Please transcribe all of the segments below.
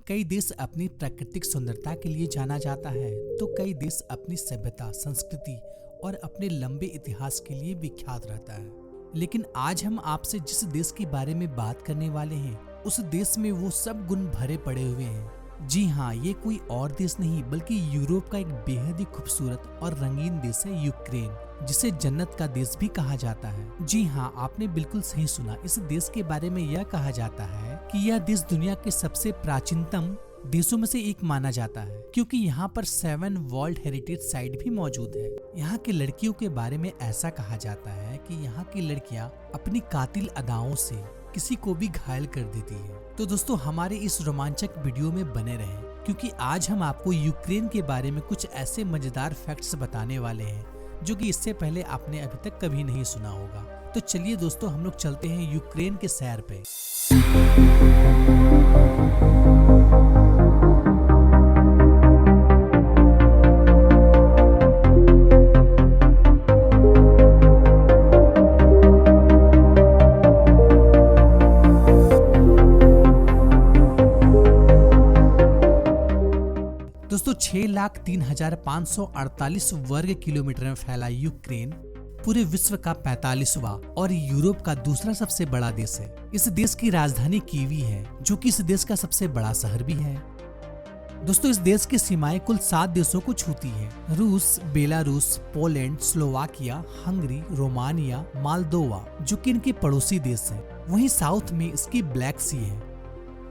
कई देश अपनी प्राकृतिक सुंदरता के लिए जाना जाता है, तो कई देश अपनी सभ्यता, संस्कृति और अपने लंबे इतिहास के लिए विख्यात रहता है। लेकिन आज हम आपसे जिस देश के बारे में बात करने वाले हैं, उस देश में वो सब गुण भरे पड़े हुए हैं। जी हाँ, ये कोई और देश नहीं बल्कि यूरोप का एक बेहद ही खूबसूरत और रंगीन देश है यूक्रेन, जिसे जन्नत का देश भी कहा जाता है। जी हाँ, आपने बिल्कुल सही सुना। इस देश के बारे में यह कहा जाता है कि यह देश दुनिया के सबसे प्राचीनतम देशों में से एक माना जाता है, क्योंकि यहाँ पर 7 वर्ल्ड हेरिटेज साइट भी मौजूद है। यहाँ की लड़कियों के बारे में ऐसा कहा जाता है कि यहाँ की लड़कियाँ अपनी कातिल अदाओं से किसी को भी घायल कर देती है। तो दोस्तों, हमारे इस रोमांचक वीडियो में बने रहें, क्योंकि आज हम आपको यूक्रेन के बारे में कुछ ऐसे मजेदार फैक्ट्स बताने वाले हैं जो कि इससे पहले आपने अभी तक कभी नहीं सुना होगा। तो चलिए दोस्तों, हम लोग चलते हैं यूक्रेन के सैर पे। दोस्तों, 6,03,548 वर्ग किलोमीटर में फैला यूक्रेन पूरे विश्व का 45वां और यूरोप का दूसरा सबसे बड़ा देश है। इस देश की राजधानी कीवी है, जो कि इस देश का सबसे बड़ा शहर भी है। दोस्तों, इस देश की सीमाएं कुल 7 देशों को छूती है: रूस, Belarus, Poland, Slovakia, Hungary, Romania, Moldova, जो कि इनके पड़ोसी देश हैं। वहीं साउथ में इसकी ब्लैक सी है।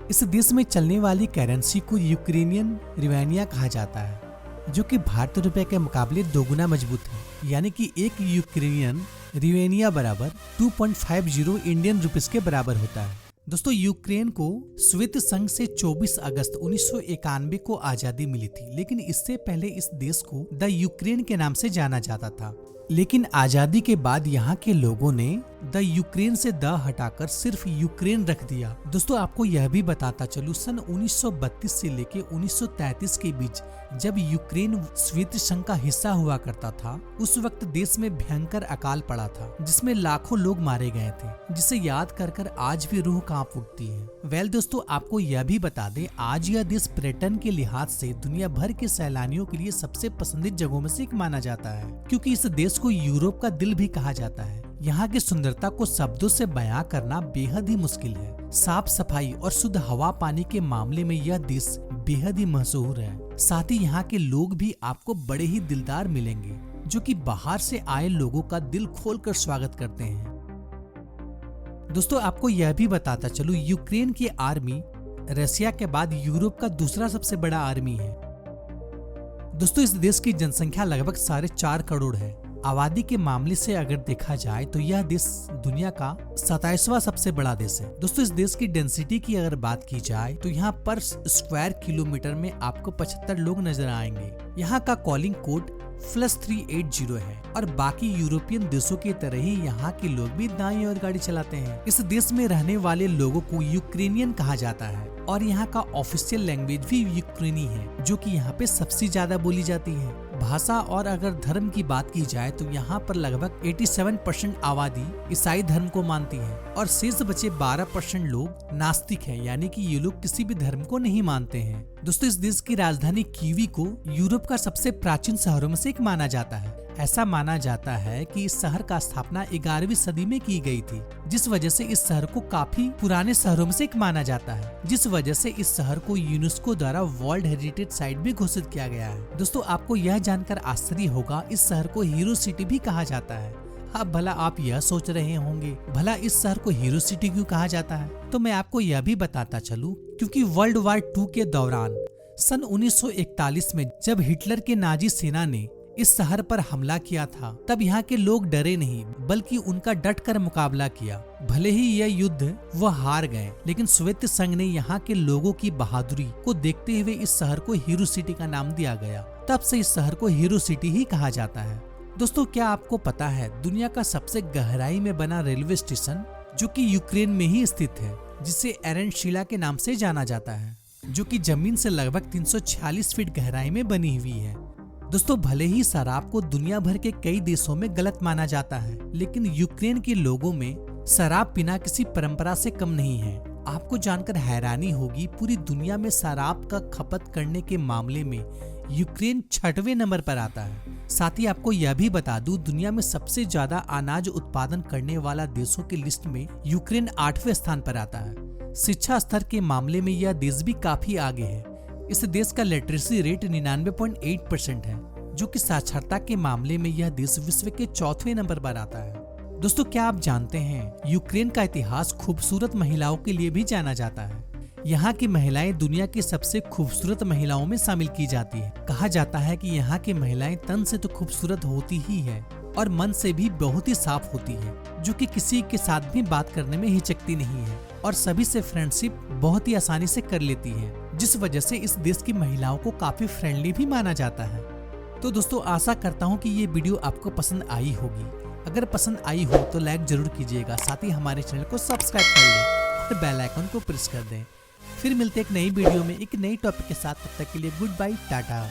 इस देश में चलने वाली करेंसी को यूक्रेनियन रिवेनिया कहा जाता है, जो कि भारतीय रुपए के मुकाबले दोगुना मजबूत है। यानी कि एक यूक्रेनियन रिवेनिया बराबर 2.50 इंडियन रुपीस के बराबर होता है। दोस्तों, यूक्रेन को सोवियत संघ से 24 अगस्त 1991 को आजादी मिली थी, लेकिन इससे पहले इस देश को द यूक्रेन के नाम से जाना जाता था। लेकिन आजादी के बाद यहाँ के लोगों ने द यूक्रेन से द हटाकर सिर्फ यूक्रेन रख दिया। दोस्तों, आपको यह भी बताता चलूं, सन 1932 से लेके 1933 के बीच जब यूक्रेन सोवियत संघ का हिस्सा हुआ करता था, उस वक्त देश में भयंकर अकाल पड़ा था, जिसमें लाखों लोग मारे गए थे, जिसे याद कर कर आज भी रूह कांप उठती है। दोस्तों, आपको यह भी बता दें, आज यह देश पर्यटन के लिहाज से दुनिया भर के सैलानियों के लिए सबसे पसंदीदा जगहों में से एक माना जाता है, क्योंकि इस देश को यूरोप का दिल भी कहा जाता है। यहाँ की सुंदरता को शब्दों से बयां करना बेहद ही मुश्किल है। साफ सफाई और शुद्ध हवा पानी के मामले में यह देश बेहद ही मशहूर है। साथ ही यहाँ के लोग भी आपको बड़े ही दिलदार मिलेंगे, जो कि बाहर से आए लोगों का दिल खोलकर स्वागत करते हैं। दोस्तों, आपको यह भी बताता चलूं, यूक्रेन की आर्मी रशिया के बाद यूरोप का दूसरा सबसे बड़ा आर्मी है। दोस्तों, इस देश की जनसंख्या लगभग 4.5 करोड़ है। आबादी के मामले से अगर देखा जाए तो यह देश दुनिया का 27वां सबसे बड़ा देश है। दोस्तों, इस देश की डेंसिटी की अगर बात की जाए तो यहाँ पर स्क्वायर किलोमीटर में आपको 75 लोग नजर आएंगे। यहाँ का कॉलिंग कोड +380 है और बाकी यूरोपियन देशों की तरह ही यहाँ के लोग भी दाईं ओर गाड़ी चलाते हैं। इस देश में रहने वाले लोगों को यूक्रेनियन कहा जाता है और यहाँ का ऑफिशियल लैंग्वेज भी यूक्रेनी है, जो कि यहाँ पे सबसे ज्यादा बोली जाती है। भाषा और अगर धर्म की बात की जाए तो यहाँ पर लगभग 87% आबादी ईसाई धर्म को मानती है और शेष बचे 12% लोग नास्तिक हैं, यानी कि ये लोग किसी भी धर्म को नहीं मानते हैं। दोस्तों, इस देश की राजधानी कीवी को यूरोप का सबसे प्राचीन शहरों में से एक माना जाता है। ऐसा माना जाता है कि इस शहर का स्थापना 11वीं सदी में की गई थी, जिस वजह से इस शहर को काफी पुराने शहरों में से एक माना जाता है, जिस वजह से इस शहर को यूनेस्को द्वारा वर्ल्ड हेरिटेज साइट भी घोषित किया गया है। दोस्तों, आपको यह जानकर आश्चर्य होगा, इस शहर को हीरो सिटी भी कहा जाता है। अब भला आप यह सोच रहे होंगे, भला इस शहर को हीरो सिटी क्यों कहा जाता है? तो मैं आपको यह भी बताता चलूं, क्योंकि वर्ल्ड वार 2 के दौरान सन 1941 में जब हिटलर के नाजी सेना ने इस शहर पर हमला किया था, तब यहाँ के लोग डरे नहीं बल्कि उनका डटकर मुकाबला किया। भले ही यह युद्ध वह हार गए, लेकिन सोवियत संघ ने यहाँ के लोगों की बहादुरी को देखते हुए इस शहर को हीरो सिटी का नाम दिया गया। तब से इस शहर को हीरो सिटी ही कहा जाता है। दोस्तों, क्या आपको पता है, दुनिया का सबसे गहराई में बना रेलवे स्टेशन जो कि यूक्रेन में ही स्थित है, जिसे एरेंशिला के नाम से जाना जाता है, जो कि जमीन से लगभग 346 फीट गहराई में बनी हुई है। दोस्तों, भले ही शराब को दुनिया भर के कई देशों में गलत माना जाता है, लेकिन यूक्रेन के लोगों में शराब पीना किसी परंपरा से कम नहीं है। आपको जानकर हैरानी होगी, पूरी दुनिया में शराब का खपत करने के मामले में यूक्रेन 6वें नंबर पर आता है। साथ ही आपको यह भी बता दूं, दुनिया में सबसे ज्यादा अनाज उत्पादन करने वाला देशों की लिस्ट में यूक्रेन 8वें स्थान पर आता है। शिक्षा स्तर के मामले में यह देश भी काफी आगे है। इस देश का लिटरेसी रेट 99.8% है, जो कि साक्षरता के मामले में यह देश विश्व के 4वें नंबर पर आता है। दोस्तों, क्या आप जानते हैं यूक्रेन का इतिहास खूबसूरत महिलाओं के लिए भी जाना जाता है। यहाँ की महिलाएं दुनिया की सबसे खूबसूरत महिलाओं में शामिल की जाती है। कहा जाता है कि यहाँ की महिलाएं तन से तो खूबसूरत होती ही है और मन से भी बहुत ही साफ होती है, जो कि किसी के साथ भी बात करने में हिचकती नहीं है और सभी से फ्रेंडशिप बहुत ही आसानी से कर लेती है, जिस वजह से इस देश की महिलाओं को काफी फ्रेंडली भी माना जाता है। तो दोस्तों, आशा करता हूँ कि ये वीडियो आपको पसंद आई होगी। अगर पसंद आई हो तो लाइक जरूर कीजिएगा, साथ ही हमारे चैनल को सब्सक्राइब कर लें और बेल आइकन को प्रेस कर दें। फिर मिलते एक नई वीडियो में एक नई टॉपिक के साथ। तब तक के लिए गुड बाय, टाटा।